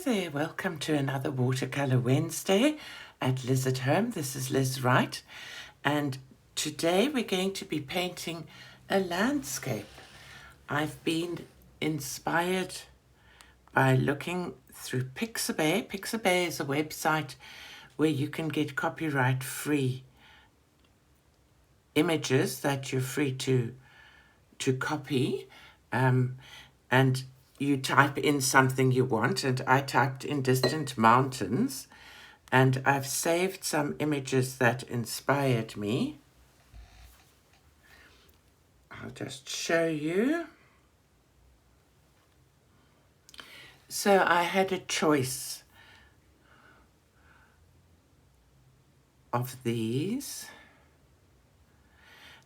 there, welcome to another Watercolor Wednesday at Liz at Home. This is Liz Wright, and today we're going to be painting a landscape. I've been inspired by looking through Pixabay. Pixabay is a website where you can get copyright-free images that you're free to copy, and you type in something you want, and I typed in distant mountains, and I've saved some images that inspired me. I'll just show you. So I had a choice of these,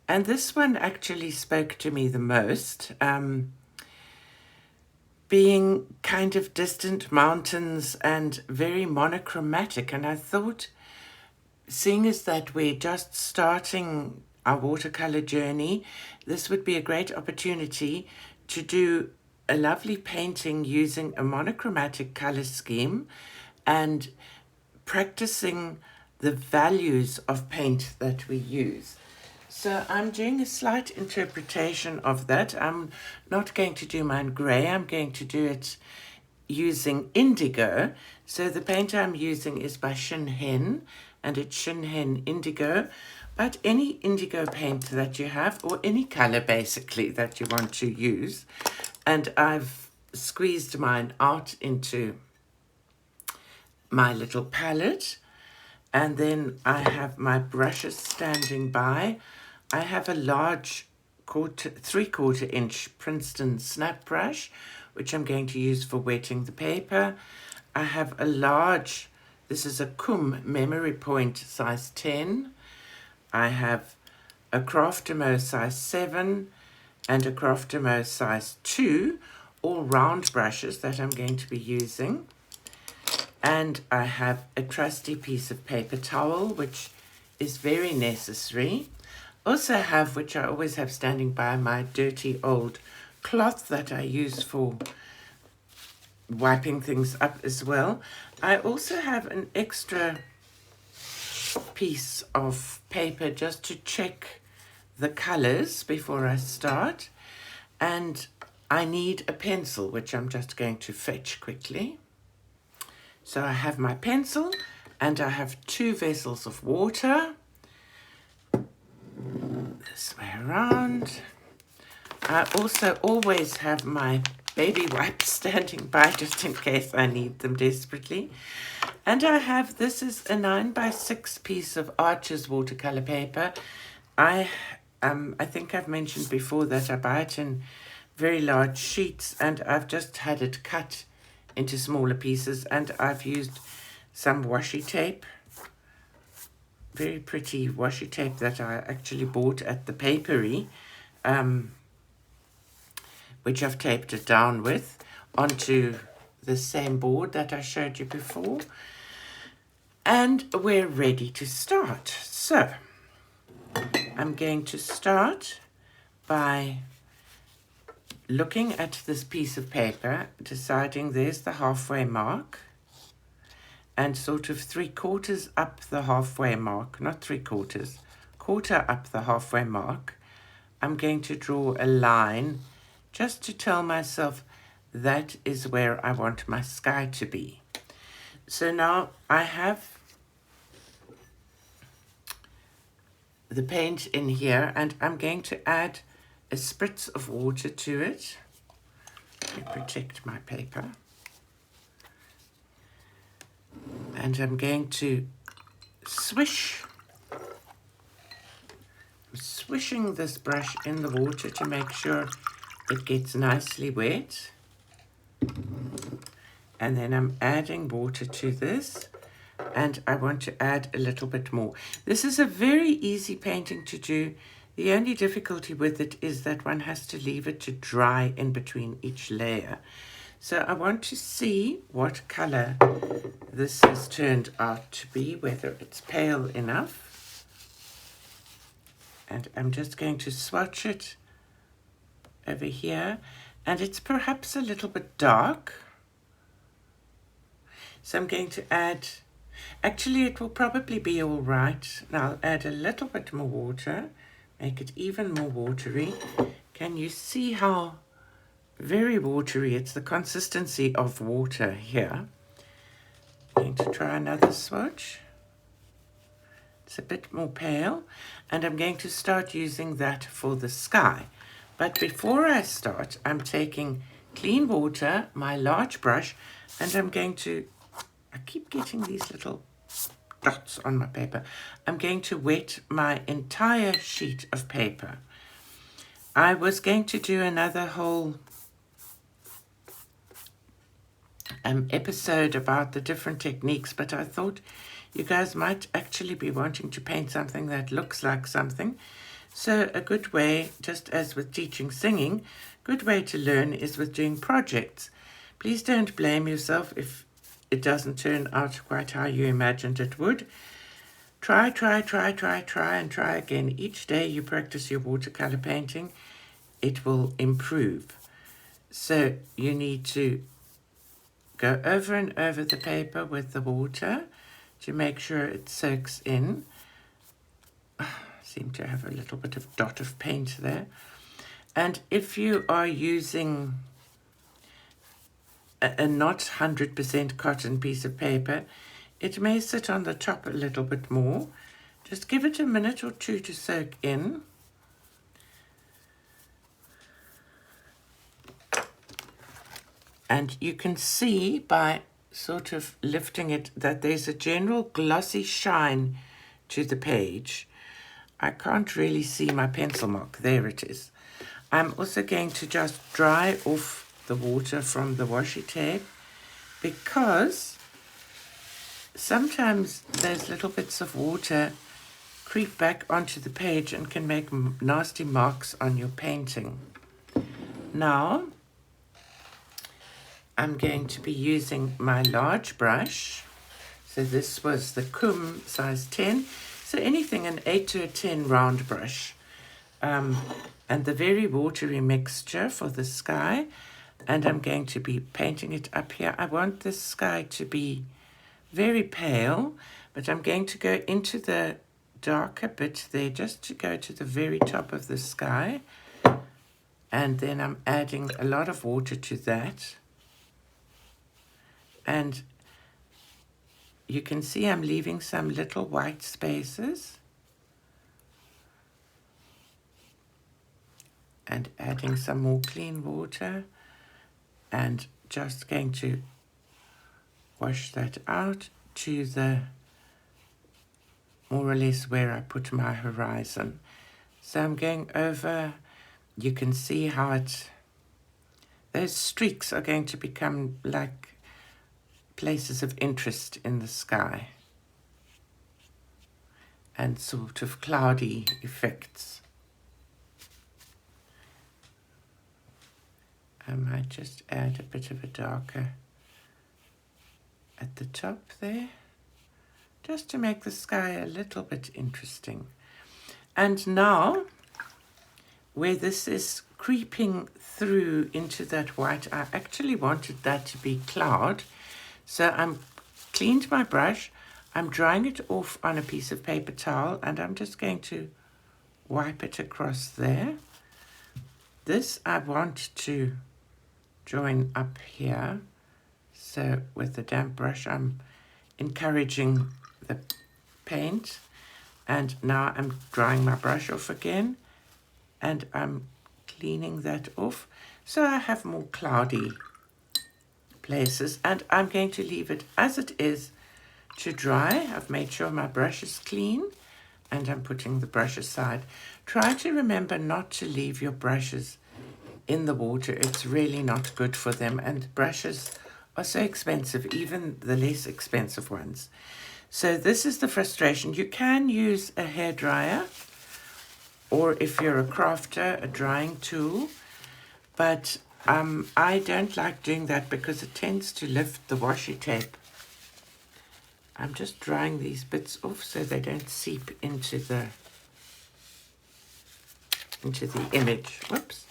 and this one actually spoke to me the most. Being kind of distant mountains and very monochromatic, and I thought, seeing as that we're just starting our watercolor journey, this would be a great opportunity to do a lovely painting using a monochromatic color scheme and practicing the values of paint that we use. So I'm doing a slight interpretation of that. I'm not going to do mine grey. I'm going to do it using indigo. So the paint I'm using is by Shin Hen, and it's Shin Hen Indigo. But any indigo paint that you have, or any color basically that you want to use. And I've squeezed mine out into my little palette. And then I have my brushes standing by. I have a large 3/4 inch Princeton snap brush, which I'm going to use for wetting the paper. I have a large, this is a Kum Memory Point size 10. I have a Craftimo size 7 and a Craftimo size 2, all round brushes that I'm going to be using. And I have a trusty piece of paper towel, which is very necessary. Also have, which I always have standing by, my dirty old cloth that I use for wiping things up as well. I also have an extra piece of paper just to check the colors before I start. And I need a pencil, which I'm just going to fetch quickly. So I have my pencil, and I have 2 vessels of water. This way around. I also always have my baby wipes standing by just in case I need them desperately. And I have, this is a 9x6 piece of Arches watercolor paper. I think I've mentioned before that I buy it in very large sheets, and I've just had it cut into smaller pieces, and I've used some washi tape, very pretty washi tape that I actually bought at the papery, which I've taped it down with onto the same board that I showed you before. And we're ready to start. So I'm going to start by looking at this piece of paper, deciding there's the halfway mark, and sort of 3/4 up the halfway mark, not 3/4, quarter up the halfway mark, I'm going to draw a line just to tell myself that is where I want my sky to be. So now I have the paint in here, and I'm going to add a spritz of water to it to protect my paper. And I'm going to swish. I'm swishing this brush in the water to make sure it gets nicely wet. And then I'm adding water to this, and I want to add a little bit more. This is a very easy painting to do. The only difficulty with it is that one has to leave it to dry in between each layer. So I want to see what color this has turned out to be, whether it's pale enough. And I'm just going to swatch it over here. And it's perhaps a little bit dark. So I'm going to add, actually it will probably be all right. Now I'll add a little bit more water, make it even more watery. Can you see how very watery? It's the consistency of water here. I'm going to try another swatch. It's a bit more pale, and I'm going to start using that for the sky. But before I start, I'm taking clean water, my large brush, and I'm going to, I keep getting these little dots on my paper. I'm going to wet my entire sheet of paper. I was going to do another whole episode about the different techniques, but I thought you guys might actually be wanting to paint something that looks like something. So a good way, just as with teaching singing, good way to learn is with doing projects. Please don't blame yourself if it doesn't turn out quite how you imagined it would. Try, and try again. Each day you practice your watercolor painting, it will improve. So you need to go over and over the paper with the water to make sure it soaks in. Seem to have a little bit of dot of paint there. And if you are using a not 100% cotton piece of paper, it may sit on the top a little bit more. Just give it a minute or two to soak in. And you can see by sort of lifting it that there's a general glossy shine to the page. I can't really see my pencil mark. There it is. I'm also going to just dry off the water from the washi tape, because sometimes those little bits of water creep back onto the page and can make nasty marks on your painting. Now I'm going to be using my large brush. So this was the Kum size 10. So anything an 8 to a 10 round brush. And the very watery mixture for the sky. And I'm going to be painting it up here. I want this sky to be very pale, but I'm going to go into the darker bit there just to go to the very top of the sky. And then I'm adding a lot of water to that. And you can see I'm leaving some little white spaces. And adding some more clean water. And just going to wash that out to the more or less where I put my horizon. So I'm going over, you can see how those streaks are going to become like places of interest in the sky and sort of cloudy effects. I might just add a bit of a darker at the top there, just to make the sky a little bit interesting. And now, where this is creeping through into that white, I actually wanted that to be cloud. So I'm cleaned my brush, I'm drying it off on a piece of paper towel, and I'm just going to wipe it across there. This I want to join up here. So with the damp brush, I'm encouraging the paint. And now I'm drying my brush off again, and I'm cleaning that off. So I have more cloudy places, and I'm going to leave it as it is to dry. I've made sure my brush is clean, and I'm putting the brush aside. Try to remember not to leave your brushes in the water. It's really not good for them, and brushes are so expensive, even the less expensive ones. So this is the frustration. You can use a hairdryer, or if you're a crafter, a drying tool, but I don't like doing that because it tends to lift the washi tape. I'm just drying these bits off so they don't seep into the image. Whoops.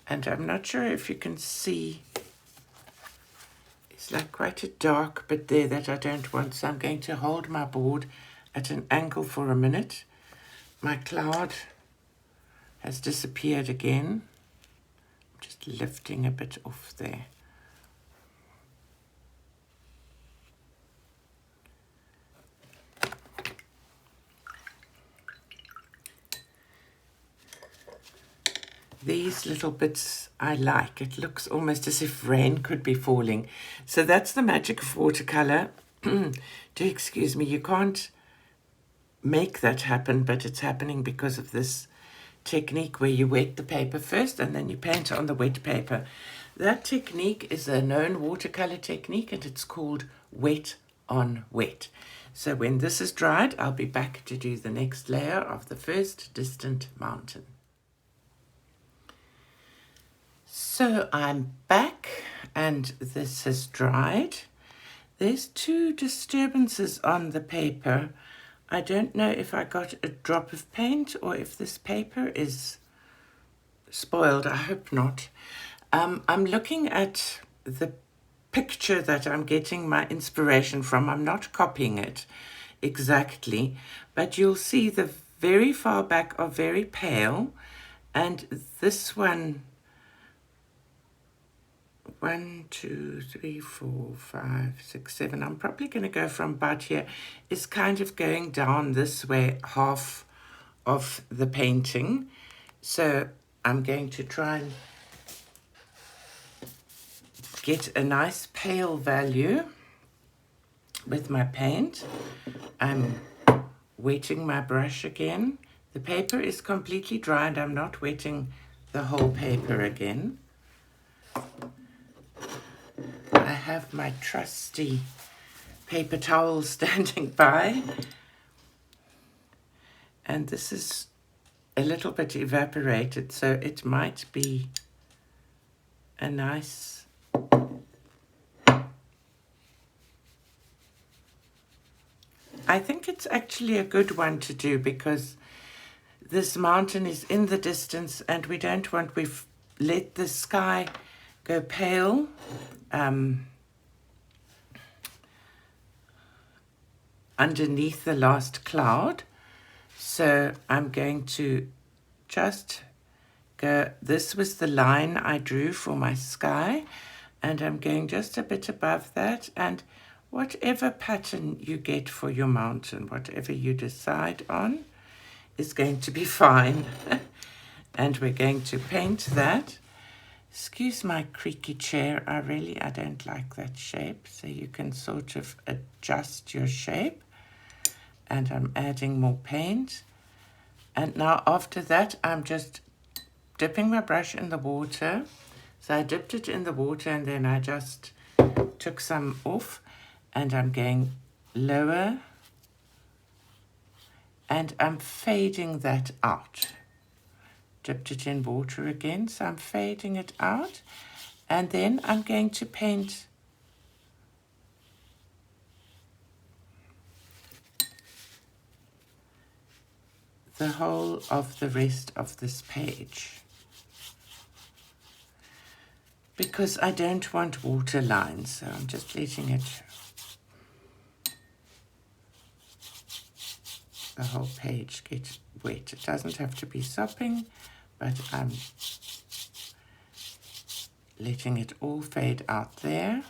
And I'm not sure if you can see It's like quite a dark bit there that I don't want, so I'm going to hold my board at an angle for a minute. My cloud has disappeared again. I'm just lifting a bit off there. These little bits I like. It looks almost as if rain could be falling. So that's the magic of watercolor. Do excuse me, you can't make that happen, but it's happening because of this technique where you wet the paper first and then you paint on the wet paper. That technique is a known watercolor technique and it's called wet on wet. So when this is dried, I'll be back to do the next layer of the first distant mountain. So I'm back and this has dried. There's two disturbances on the paper. I don't know if I got a drop of paint or if this paper is spoiled. I hope not. I'm looking at the picture that I'm getting my inspiration from. I'm not copying it exactly, but you'll see the very far back are very pale, and this one, 1, 2, 3, 4, 5, 6, 7, I'm probably going to go from about here, is kind of going down this way, half of the painting. So I'm going to try and get a nice pale value with my paint. I'm wetting my brush again. The paper is completely dry and I'm not wetting the whole paper again. I have my trusty paper towel standing by, and this is a little bit evaporated, so it might be a nice I think it's actually a good one to do because this mountain is in the distance and we don't want, we've let the sky go pale. Underneath the last cloud. So I'm going to just go, this was the line I drew for my sky, and I'm going just a bit above that, and whatever pattern you get for your mountain, whatever you decide on, is going to be fine. And we're going to paint that. Excuse my creaky chair, I don't like that shape, so you can sort of adjust your shape. And I'm adding more paint. And now after that, I'm just dipping my brush in the water. So I dipped it in the water and then I just took some off and I'm going lower and I'm fading that out. Dipped it in water again, so I'm fading it out. And then I'm going to paint the whole of the rest of this page because I don't want water lines, so I'm just letting it, the whole page get wet. It doesn't have to be sopping, but I'm letting it all fade out there.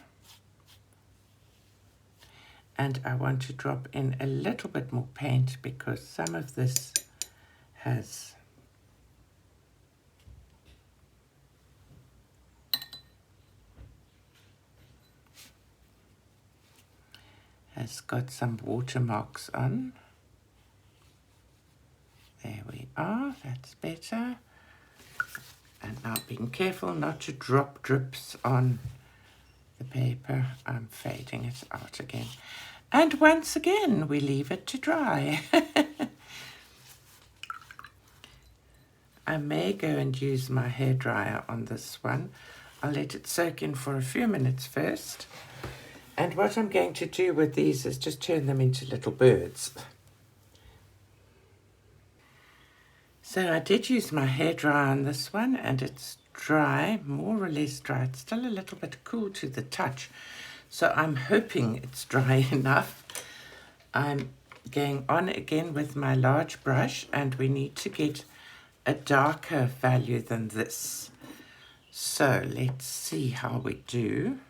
And I want to drop in a little bit more paint because some of this has got some watermarks on. There we are, that's better. And now being careful not to drop drips on the paper, I'm fading it out again. And once again, we leave it to dry. I may go and use my hairdryer on this one. I'll let it soak in for a few minutes first. And what I'm going to do with these is just turn them into little birds. So I did use my hairdryer on this one and it's dry, more or less dry. It's still a little bit cool to the touch. So I'm hoping it's dry enough. I'm going on again with my large brush, and we need to get a darker value than this. So let's see how we do.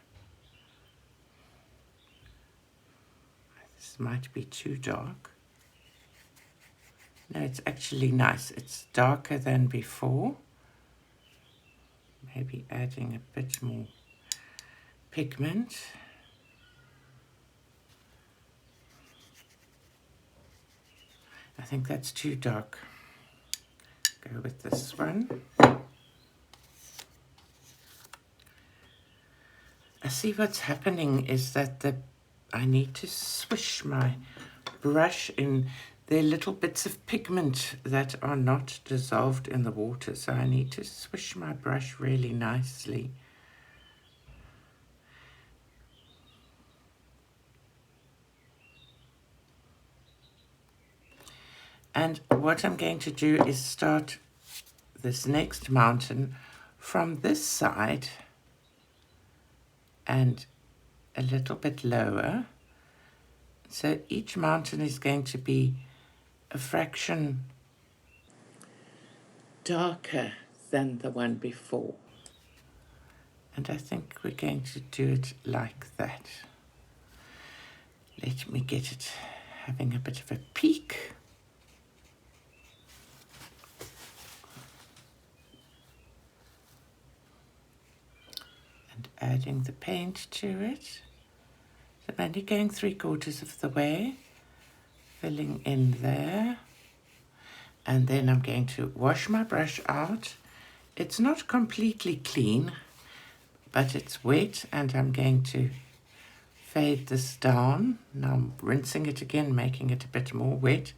This might be too dark. No, it's actually nice. It's darker than before. Maybe adding a bit more pigment. I think that's too dark. Go with this one. I see what's happening is that I need to swish my brush in. There are little bits of pigment that are not dissolved in the water, so I need to swish my brush really nicely. And what I'm going to do is start this next mountain from this side and a little bit lower. So each mountain is going to be a fraction darker than the one before. And I think we're going to do it like that. Let me get it having a bit of a peak. And adding the paint to it. So I'm only going 3/4 of the way, filling in there. And then I'm going to wash my brush out. It's not completely clean, but it's wet, and I'm going to fade this down. Now I'm rinsing it again, making it a bit more wet.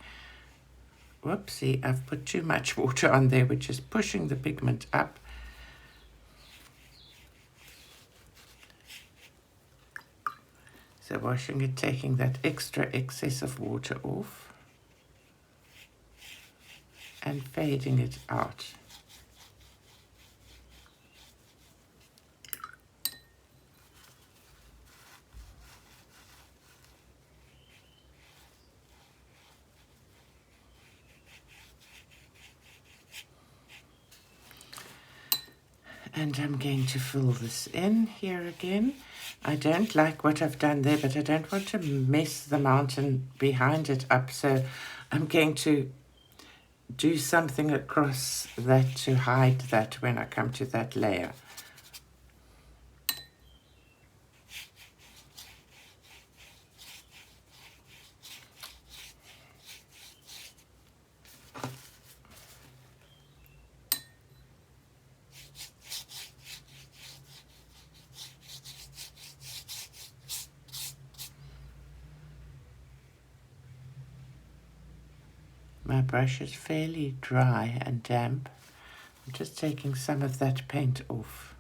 Whoopsie, I've put too much water on there, which is pushing the pigment up. So washing it, taking that extra excess of water off and fading it out. And I'm going to fill this in here again. I don't like what I've done there, but I don't want to mess the mountain behind it up. So I'm going to do something across that to hide that when I come to that layer. My brush is fairly dry and damp. I'm just taking some of that paint off.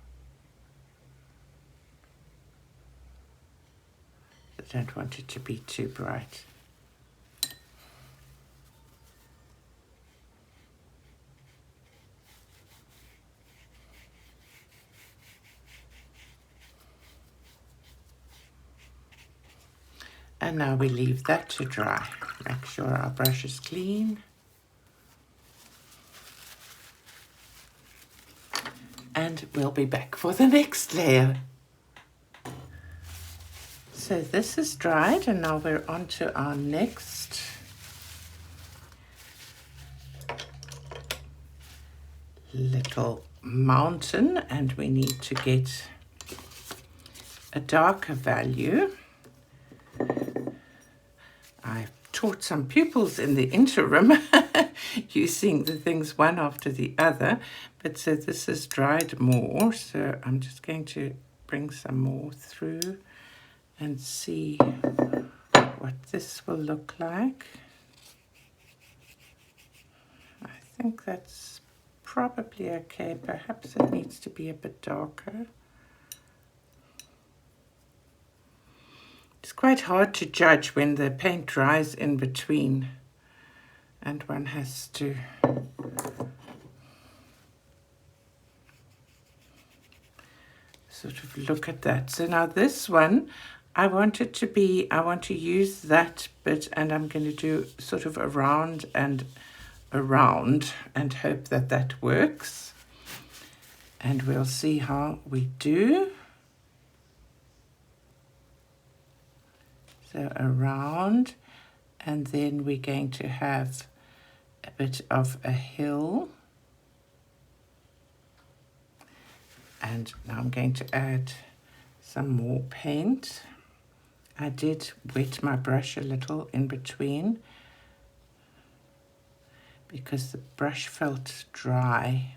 I don't want it to be too bright. And now we leave that to dry. Make sure our brush is clean. And we'll be back for the next layer. So this is dried, and now we're on to our next little mountain, and we need to get a darker value. I've taught some pupils in the interim using the things one after the other, but so this is dried more, so I'm just going to bring some more through and see what this will look like. I think that's probably okay. Perhaps it needs to be a bit darker. It's quite hard to judge when the paint dries in between, and one has to sort of look at that. So now this one, I want to use that bit, and I'm going to do sort of around and around and hope that that works. And we'll see how we do. So around, and then we're going to have a bit of a hill. And now I'm going to add some more paint. I did wet my brush a little in between because the brush felt dry.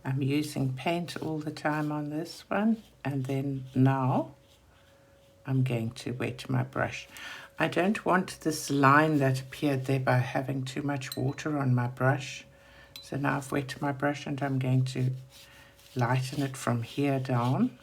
I'm using paint all the time on this one, and then now I'm going to wet my brush. I don't want this line that appeared there by having too much water on my brush. So now I've wet my brush and I'm going to lighten it from here down.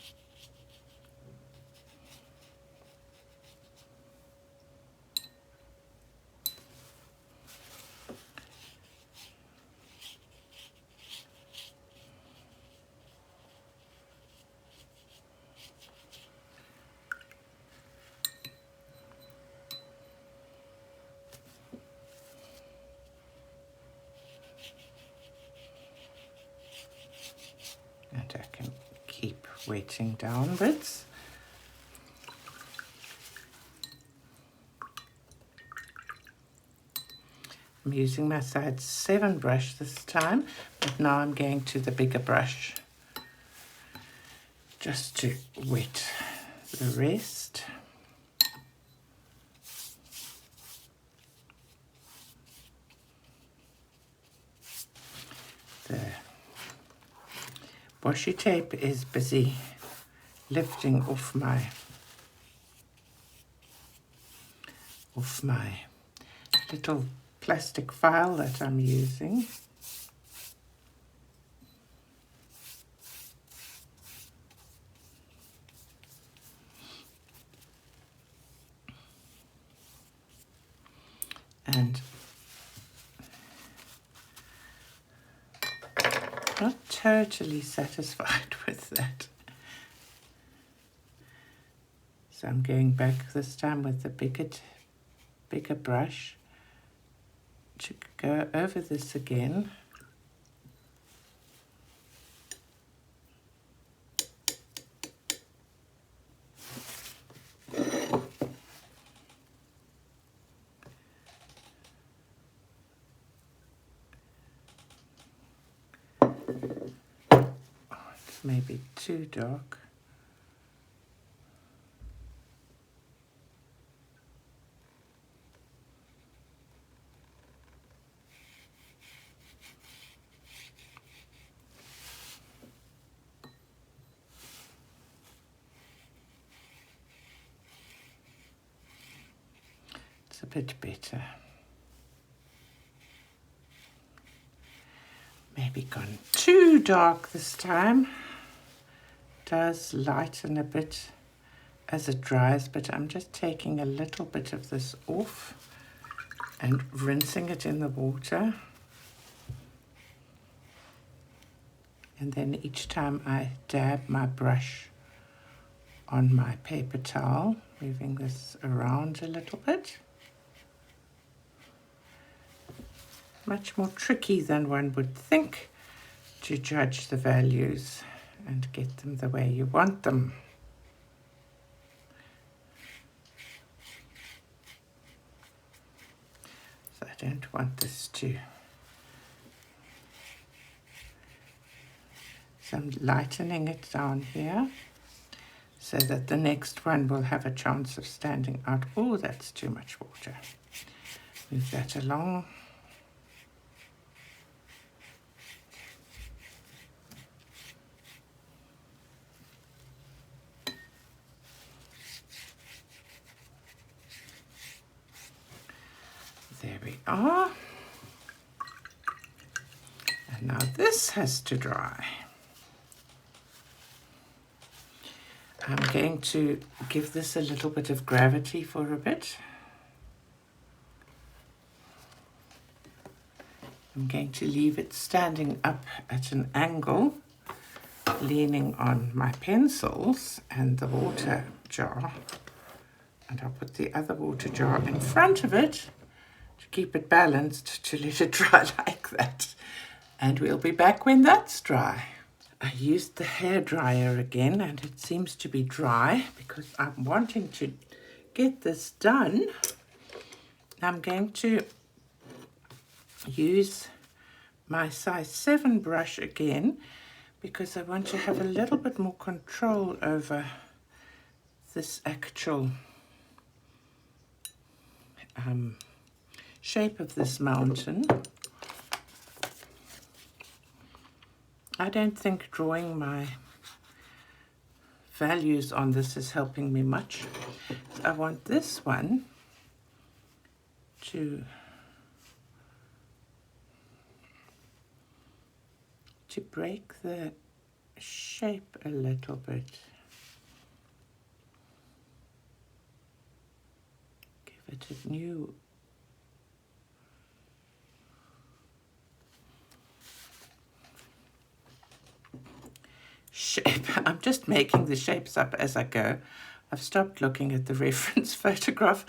And I can keep wetting downwards. I'm using my size 7 brush this time, but now I'm going to the bigger brush just to wet the rest. The washi tape is busy lifting off my little plastic file that I'm using. And not totally satisfied with that. So I'm going back this time with the bigger brush to go over this again. It's maybe too dark. It's a bit better. Maybe gone too dark this time. Does lighten a bit as it dries, but I'm just taking a little bit of this off and rinsing it in the water. And then each time I dab my brush on my paper towel, moving this around a little bit. Much more tricky than one would think to judge the values and get them the way you want them. So I don't want this to... So I'm lightening it down here so that the next one will have a chance of standing out. Oh, that's too much water. Move that along. There we are. And now this has to dry. I'm going to give this a little bit of gravity for a bit. I'm going to leave it standing up at an angle, leaning on my pencils and the water jar. And I'll put the other water jar in front of it to keep it balanced, to let it dry like that. And we'll be back when that's dry. I used the hairdryer again, and it seems to be dry because I'm wanting to get this done. I'm going to use my size 7 brush again because I want to have a little bit more control over this actual shape of this mountain. I don't think drawing my values on this is helping me much. So I want this one to break the shape a little bit. Give it a new shape. I'm just making the shapes up as I go. I've stopped looking at the reference photograph.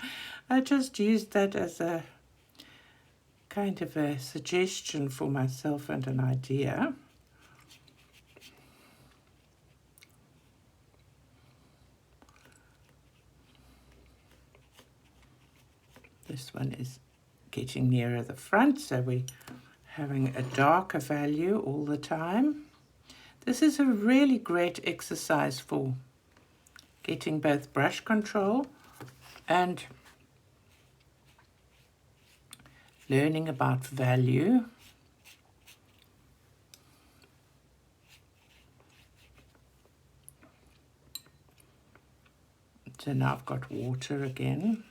I just used that as a kind of a suggestion for myself and an idea. This one is getting nearer the front, so we're having a darker value all the time. This is a really great exercise for getting both brush control and learning about value. So now I've got water again.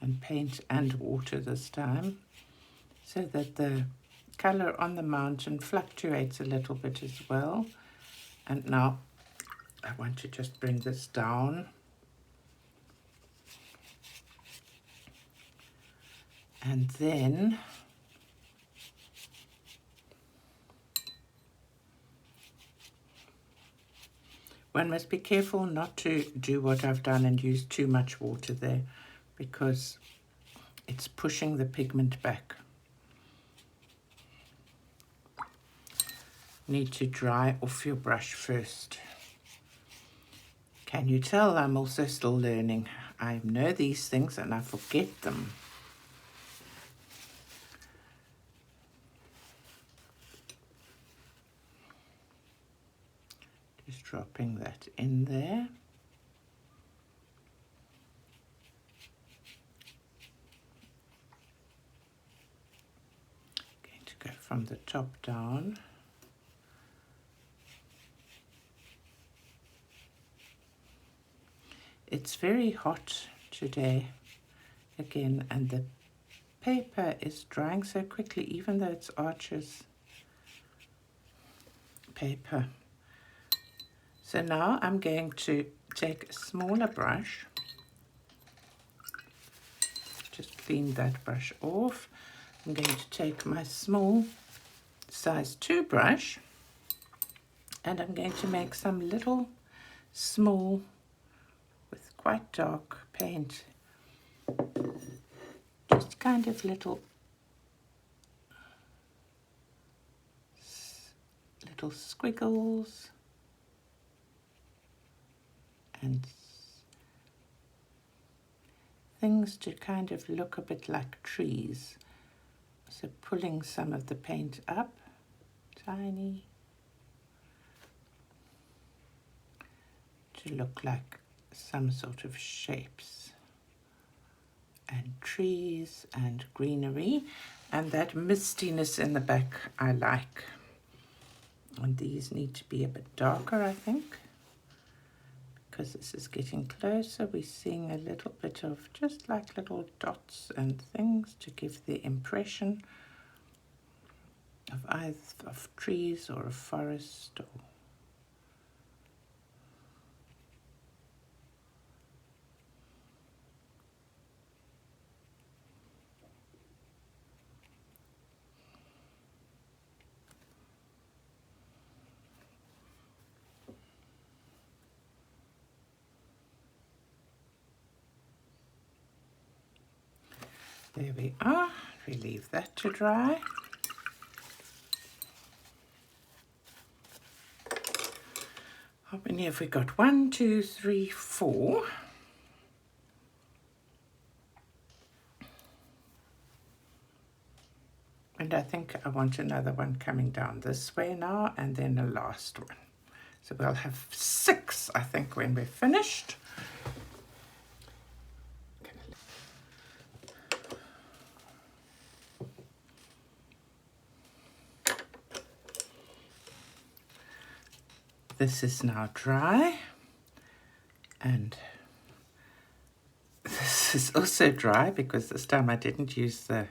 And paint and water this time, so that the color on the mountain fluctuates a little bit as well. And now I want to just bring this down. And then one must be careful not to do what I've done and use too much water there, because it's pushing the pigment back. Need to dry off your brush first. Can you tell I'm also still learning? I know these things and I forget them. Just dropping that in there. Going to go from the top down. It's very hot today again, and the paper is drying so quickly, even though it's Archer's paper. So now I'm going to take a smaller brush, just clean that brush off. I'm going to take my small size 2 brush, and I'm going to make some little small with quite dark paint, just kind of little squiggles and things to kind of look a bit like trees. So pulling some of the paint up, tiny, to look like some sort of shapes and trees and greenery, and that mistiness in the back I like. And these need to be a bit darker, I think, because this is getting closer, we're seeing a little bit of just like little dots and things to give the impression of either of trees or a forest or there we are. We leave that to dry. How many have we got? 1, 2, 3, 4. And I think I want another one coming down this way now, and then a last one. So we'll have 6, I think, when we're finished. This is now dry, and this is also dry because this time I did not use the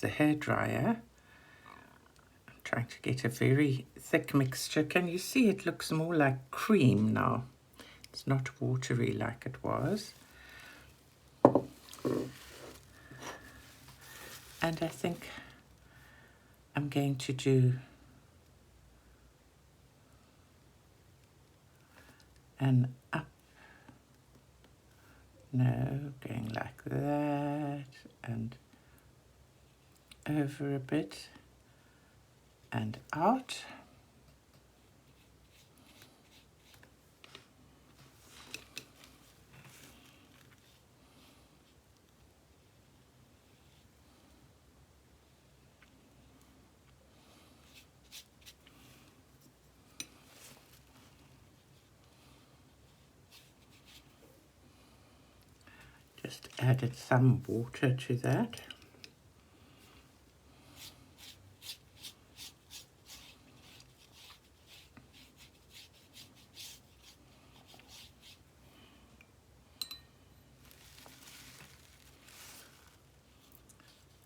hair dryer. I'm trying to get a very thick mixture. Can you see it looks more like cream now? It's not watery like it was. And I think I'm going to do an up, no, going like that, and over a bit, and out. Just added some water to that.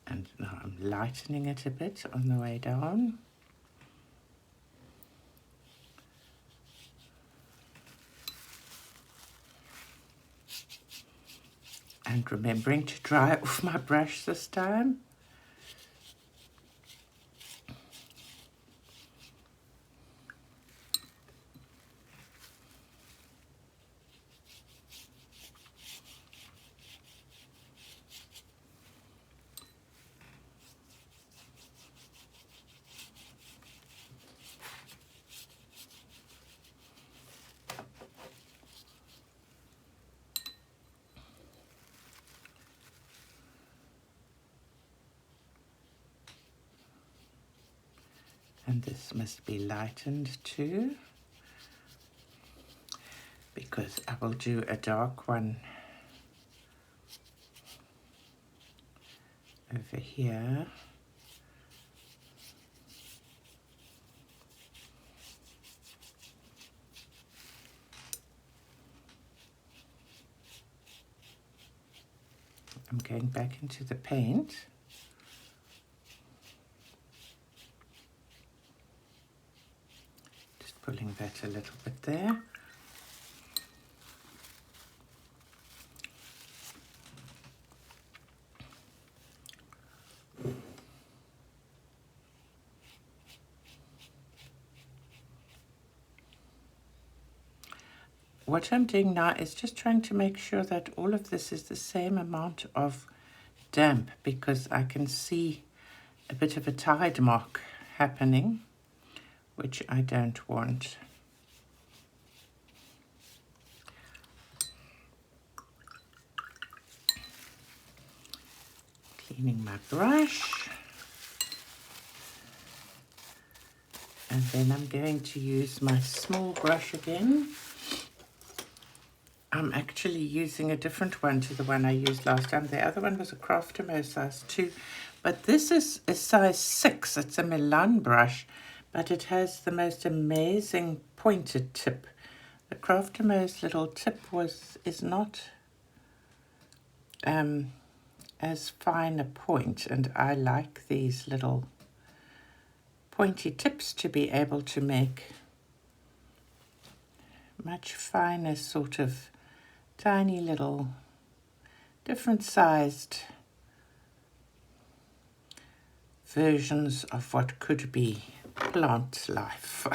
And now I'm lightening it a bit on the way down. And remembering to dry it off my brush this time. And this must be lightened too, because I will do a dark one over here. I'm going back into the paint. Just pulling that a little bit there. What I'm doing now is just trying to make sure that all of this is the same amount of damp, because I can see a bit of a tide mark happening, which I don't want. Cleaning my brush. And then I'm going to use my small brush again. I'm actually using a different one to the one I used last time. The other one was a Craftermo size 2, but this is a size 6. It's a Milan brush, but it has the most amazing pointed tip. The Craftermo's little tip is not as fine a point, and I like these little pointy tips to be able to make much finer, sort of tiny little different sized versions of what could be plant life.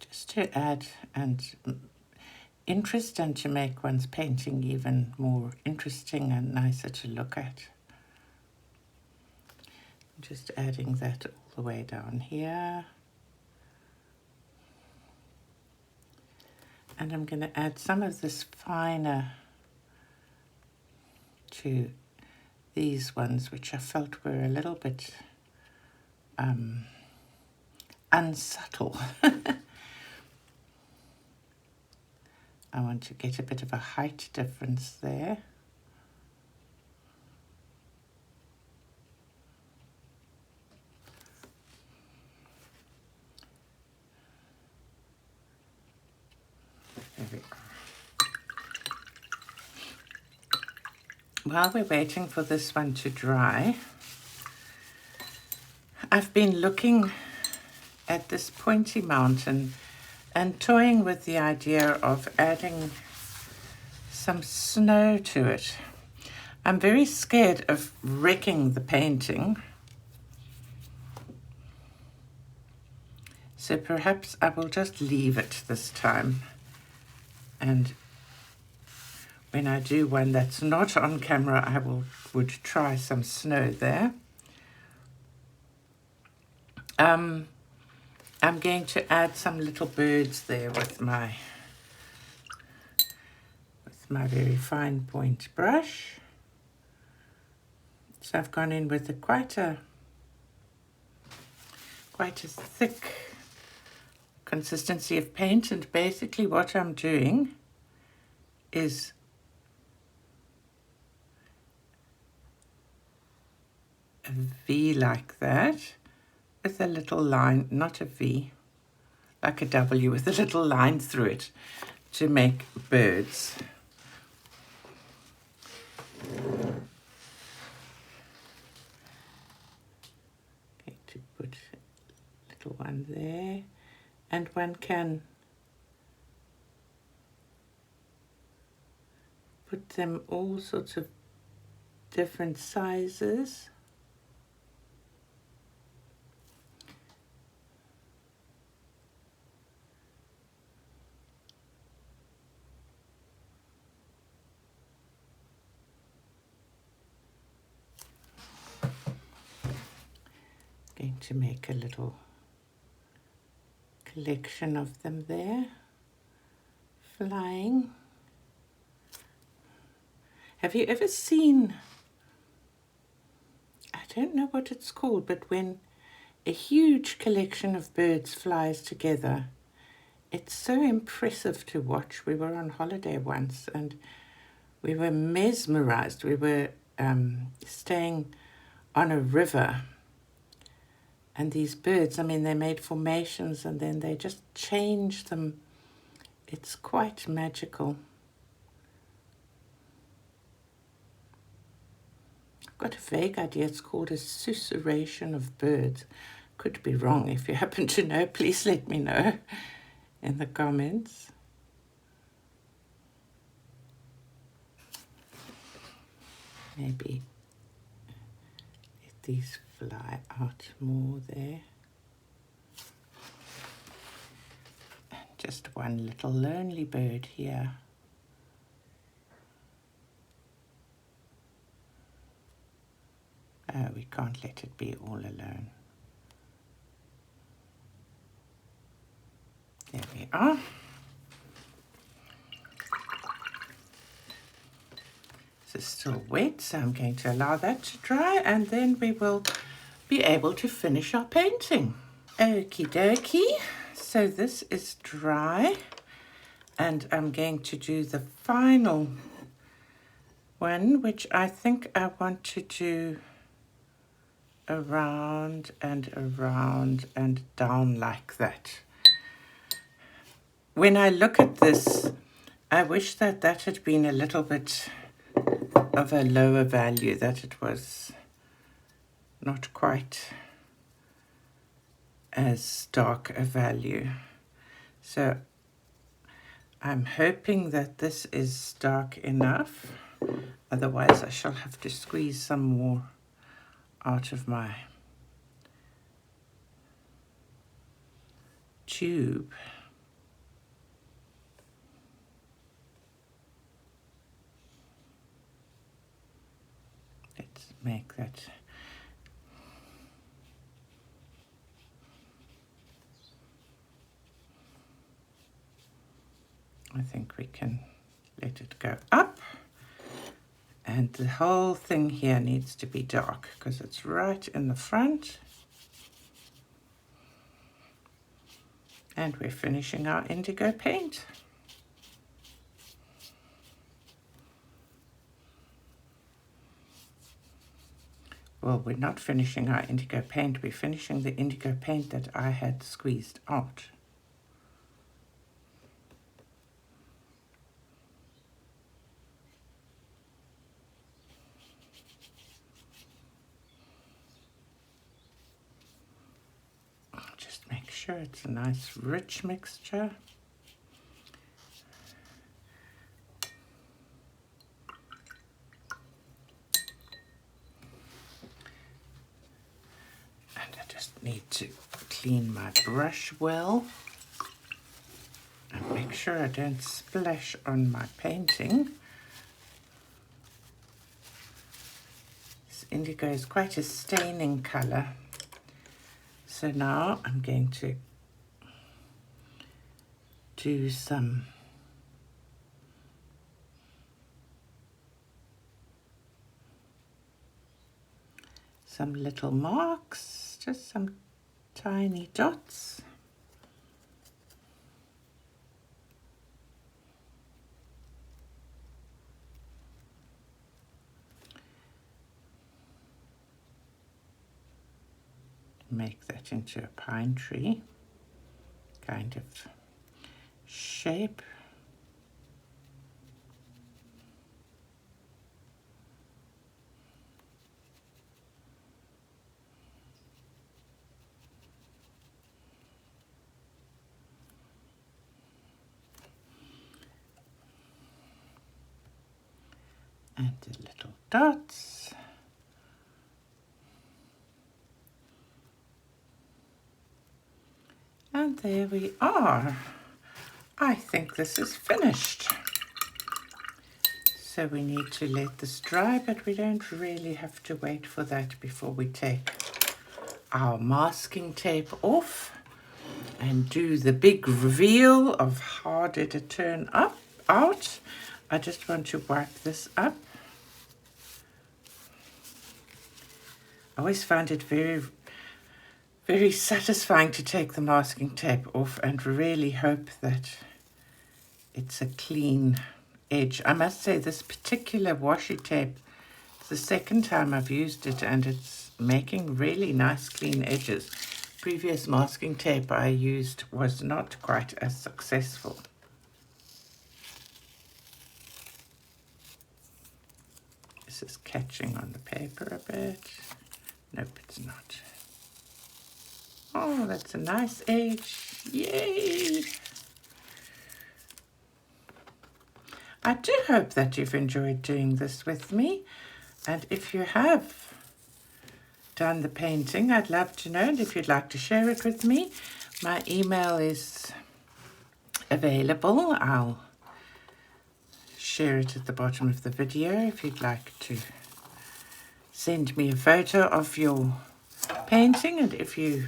Just to add interest and to make one's painting even more interesting and nicer to look at. Just adding that all the way down here. And I'm going to add some of this finer to these ones, which I felt were a little bit unsubtle. I want to get a bit of a height difference there. There we are. While we're waiting for this one to dry, I've been looking at this pointy mountain and toying with the idea of adding some snow to it. I'm very scared of wrecking the painting, so perhaps I will just leave it this time, and when I do one that's not on camera, I would try some snow there. I'm going to add some little birds there with my very fine point brush. So I've gone in with quite a thick consistency of paint, and basically what I'm doing is a V like that, with a little line, not a V, like a W with a little line through it to make birds. Going to put a little one there, and one can put them all sorts of different sizes. Going to make a little collection of them there, flying. Have you ever seen, I don't know what it's called, but when a huge collection of birds flies together, it's so impressive to watch. We were on holiday once and we were mesmerized. We were staying on a river, and these birds, I mean, they made formations and then they just changed them. It's quite magical. I've got a vague idea. It's called a susurration of birds. Could be wrong. If you happen to know, please let me know in the comments. Maybe let these fly out more there. And just one little lonely bird here. Oh, we can't let it be all alone. There we are. This is still wet, so I'm going to allow that to dry, and then we will be able to finish our painting. Okie dokie, so this is dry. And I'm going to do the final one, which I think I want to do around and around and down like that. When I look at this, I wish that that had been a little bit of a lower value, that it was not quite as dark a value. So I'm hoping that this is dark enough. Otherwise, I shall have to squeeze some more out of my tube. Let's make that. I think we can let it go up. And the whole thing here needs to be dark because it's right in the front. And we're finishing our indigo paint. Well, we're not finishing our indigo paint, we're finishing the indigo paint that I had squeezed out. Just make sure it's a nice rich mixture. Need to clean my brush well and make sure I don't splash on my painting. This indigo is quite a staining color. So now I'm going to do some little marks, just some tiny dots. Make that into a pine tree kind of shape. And the little dots. And there we are. I think this is finished. So we need to let this dry, but we don't really have to wait for that before we take our masking tape off and do the big reveal of how did it turn out. I just want to wipe this up. I always find it very, very satisfying to take the masking tape off and really hope that it's a clean edge. I must say this particular washi tape, it's the second time I've used it and it's making really nice clean edges. Previous masking tape I used was not quite as successful. This is catching on the paper a bit. Nope, it's not. Oh, that's a nice edge. Yay! I do hope that you've enjoyed doing this with me. And if you have done the painting, I'd love to know. And if you'd like to share it with me, my email is available. I'll share it at the bottom of the video if you'd like to send me a photo of your painting. And if you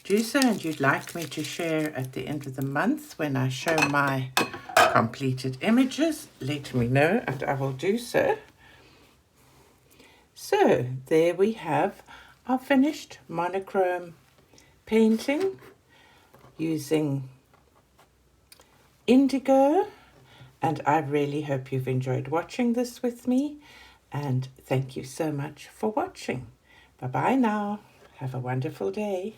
do so and you'd like me to share at the end of the month when I show my completed images, let me know and I will do so. So there we have our finished monochrome painting using indigo. And I really hope you've enjoyed watching this with me. And thank you so much for watching. Bye-bye now. Have a wonderful day.